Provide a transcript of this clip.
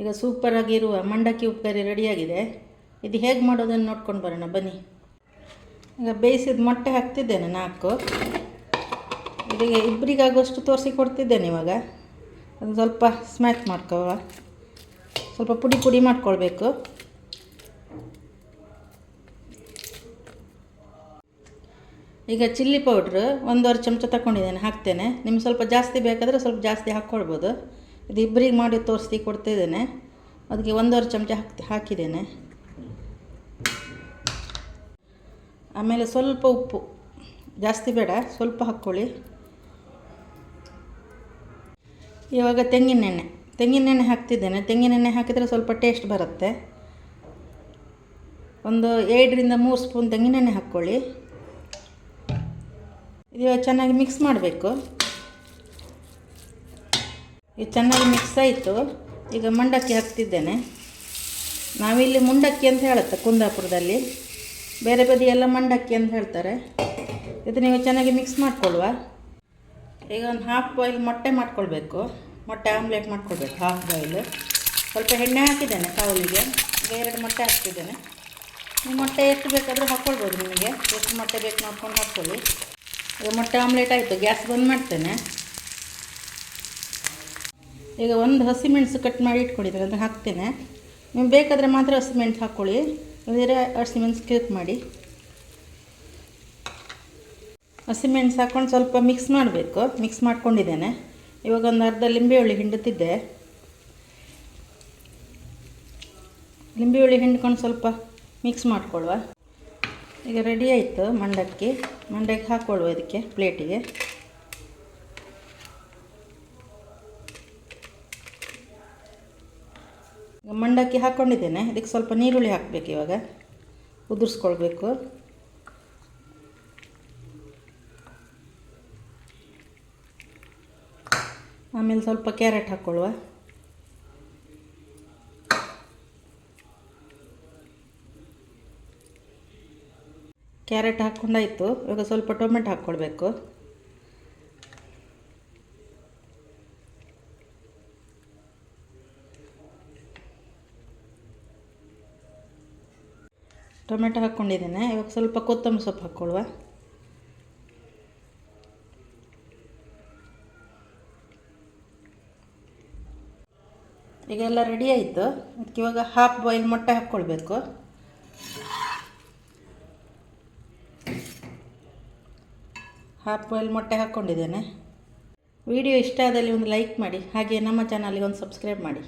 ಈಗ ಸೂಪರಾಗಿರುವ ಮಂಡಕ್ಕಿ ಉಪ್ಕರಿ ರೆಡಿಯಾಗಿದೆ. ಇದು ಹೇಗೆ ಮಾಡೋದನ್ನು ನೋಡ್ಕೊಂಡು ಬರೋಣ ಬನ್ನಿ. ಈಗ ಬೇಯಿಸಿದ ಮೊಟ್ಟೆ ಹಾಕ್ತಿದ್ದೇನೆ 4. ಇದೀಗ ಇಬ್ಬರಿಗಾಗುವಷ್ಟು ತೋರಿಸಿ ಕೊಡ್ತಿದ್ದೇನೆ. ಇವಾಗ ಅದು ಸ್ವಲ್ಪ ಸ್ಮ್ಯಾಕ್ ಮಾಡ್ಕೊಳ್ಳುವ, ಸ್ವಲ್ಪ ಪುಡಿ ಪುಡಿ ಮಾಡ್ಕೊಳ್ಬೇಕು. ಈಗ ಚಿಲ್ಲಿ ಪೌಡ್ರ್ 1.5 ಚಮಚ ತಗೊಂಡಿದ್ದೇನೆ, ಹಾಕ್ತೇನೆ. ನಿಮ್ಗೆ ಸ್ವಲ್ಪ ಜಾಸ್ತಿ ಬೇಕಾದರೆ ಸ್ವಲ್ಪ ಜಾಸ್ತಿ ಹಾಕ್ಕೊಳ್ಬೋದು. ಇದು ಇಬ್ಬರಿಗೆ ಮಾಡಿ ತೋರಿಸಿ ಕೊಡ್ತಿದ್ದೇನೆ, ಅದಕ್ಕೆ 1.5 ಚಮಚ ಹಾಕಿದ್ದೇನೆ. ಆಮೇಲೆ ಸ್ವಲ್ಪ ಉಪ್ಪು, ಜಾಸ್ತಿ ಬೇಡ, ಸ್ವಲ್ಪ ಹಾಕ್ಕೊಳ್ಳಿ. ಇವಾಗ ತೆಂಗಿನೆಣ್ಣೆ ಹಾಕ್ತಿದ್ದೇನೆ. ತೆಂಗಿನೆಣ್ಣೆ ಹಾಕಿದರೆ ಸ್ವಲ್ಪ ಟೇಸ್ಟ್ ಬರುತ್ತೆ. ಒಂದು 2ರಿಂದ 3 ಸ್ಪೂನ್ ತೆಂಗಿನೆಣ್ಣೆ ಹಾಕ್ಕೊಳ್ಳಿ. ಇದು ಚೆನ್ನಾಗಿ ಮಿಕ್ಸ್ ಮಾಡಬೇಕು. ಇದು ಚೆನ್ನಾಗಿ ಮಿಕ್ಸ್ ಆಯಿತು. ಈಗ ಮಂಡಕ್ಕಿ ಹಾಕ್ತಿದ್ದೇನೆ. ನಾವಿಲ್ಲಿ ಮುಂಡಕ್ಕಿ ಅಂತ ಹೇಳುತ್ತೆ ಕುಂದಾಪುರದಲ್ಲಿ, ಬೇರೆ ಬದಿಯೆಲ್ಲ ಮಂಡಕ್ಕಿ ಅಂತ ಹೇಳ್ತಾರೆ. ಇದು ನೀವು ಚೆನ್ನಾಗಿ ಮಿಕ್ಸ್ ಮಾಡಿಕೊಳ್ಳುವ. ಈಗ ಒಂದು ಹಾಫ್ ಬಾಯ್ಲ್ ಮೊಟ್ಟೆ ಮಾಡ್ಕೊಳ್ಬೇಕು, ಮೊಟ್ಟೆ ಆಮ್ಲೆಟ್ ಮಾಡ್ಕೊಳ್ಬೇಕು. ಹಾಫ್ ಬಾಯ್ಲ್ ಸ್ವಲ್ಪ ಎಣ್ಣೆ ಹಾಕಿದ್ದೇನೆ ಕಾವಲಿಗೆ. ಈಗ 2 ಮೊಟ್ಟೆ ಹಾಕ್ತಿದ್ದೇನೆ. ನೀವು ಮೊಟ್ಟೆ ಎಷ್ಟು ಬೇಕಾದರೂ ಹಾಕ್ಕೊಳ್ಬೋದು, ನಿಮಗೆ ಎಷ್ಟು ಮೊಟ್ಟೆ ಬೇಕು ನೋಡ್ಕೊಂಡು ಹಾಕ್ಕೊಳ್ಳಿ. ಈಗ ಮೊಟ್ಟೆ ಆಮ್ಲೆಟ್ ಆಯಿತು, ಗ್ಯಾಸ್ ಬಂದ್ ಮಾಡ್ತೇನೆ. ಈಗ 1 ಹಸಿಮೆಣಸು ಕಟ್ ಮಾಡಿ ಇಟ್ಕೊಂಡಿದ್ದೇನೆ, ಅದನ್ನು ಹಾಕ್ತೇನೆ. ನೀವು ಬೇಕಾದರೆ ಮಾತ್ರ ಹಸಿಮೆಣಸು ಹಾಕ್ಕೊಳ್ಳಿ, ಬೇರೆ ಹಸಿಮೆಣಸು ಸ್ಕಿಪ್ ಮಾಡಿ. ಹಸಿಮೆಣಸು ಹಾಕ್ಕೊಂಡು ಸ್ವಲ್ಪ ಮಿಕ್ಸ್ ಮಾಡಬೇಕು. ಮಿಕ್ಸ್ ಮಾಡ್ಕೊಂಡಿದ್ದೇನೆ. ಇವಾಗ ಒಂದು ಅರ್ಧ ಲಿಂಬೆಹುಳಿ ಹಿಂಡುತ್ತಿದ್ದೆ. ಲಿಂಬೆಹುಳಿ ಹಿಂಡ್ಕೊಂಡು ಸ್ವಲ್ಪ ಮಿಕ್ಸ್ ಮಾಡ್ಕೊಳ್ಳುವ. ಈಗ ರೆಡಿ ಆಯಿತು ಮಂಡಕ್ಕಿ ಹಾಕ್ಕೊಳ್ಳುವ ಇದಕ್ಕೆ ಪ್ಲೇಟಿಗೆ. ಈಗ ಮಂಡಕ್ಕಿ ಹಾಕ್ಕೊಂಡಿದ್ದೇನೆ. ಇದಕ್ಕೆ ಸ್ವಲ್ಪ ನೀರುಳ್ಳಿ ಹಾಕಬೇಕು. ಇವಾಗ ಉದುರಿಸ್ಕೊಳ್ಬೇಕು. ಆಮೇಲೆ ಸ್ವಲ್ಪ ಕ್ಯಾರೆಟ್ ಹಾಕ್ಕೊಳ್ಳುವ. ಕ್ಯಾರೆಟ್ ಹಾಕ್ಕೊಂಡಾಯಿತು. ಇವಾಗ ಸ್ವಲ್ಪ ಟೊಮೆಟೊ ಹಾಕ್ಕೊಳ್ಬೇಕು. ಟೊಮೆಟೊ ಹಾಕ್ಕೊಂಡಿದ್ದೇನೆ. ಇವಾಗ ಸ್ವಲ್ಪ ಕೊತ್ತಂಬರಿ ಸೊಪ್ಪು ಹಾಕ್ಕೊಳ್ಳುವ. ಈಗ ಎಲ್ಲ ರೆಡಿ ಆಯಿತು. ಅದಕ್ಕೆ ಇವಾಗ ಹಾಫ್ ಬಾಯ್ಲ್ ಮೊಟ್ಟೆ ಹಾಕ್ಕೊಳ್ಬೇಕು. ಹಾಫ್ ಬಾಯ್ಲ್ ಮೊಟ್ಟೆ ಹಾಕ್ಕೊಂಡಿದ್ದೇನೆ. ವಿಡಿಯೋ ಇಷ್ಟ ಆದಲ್ಲಿ ಒಂದು ಲೈಕ್ ಮಾಡಿ, ಹಾಗೆ ನಮ್ಮ ಚಾನಲ್ಗೆ ಒಂದು ಸಬ್ಸ್ಕ್ರೈಬ್ ಮಾಡಿ.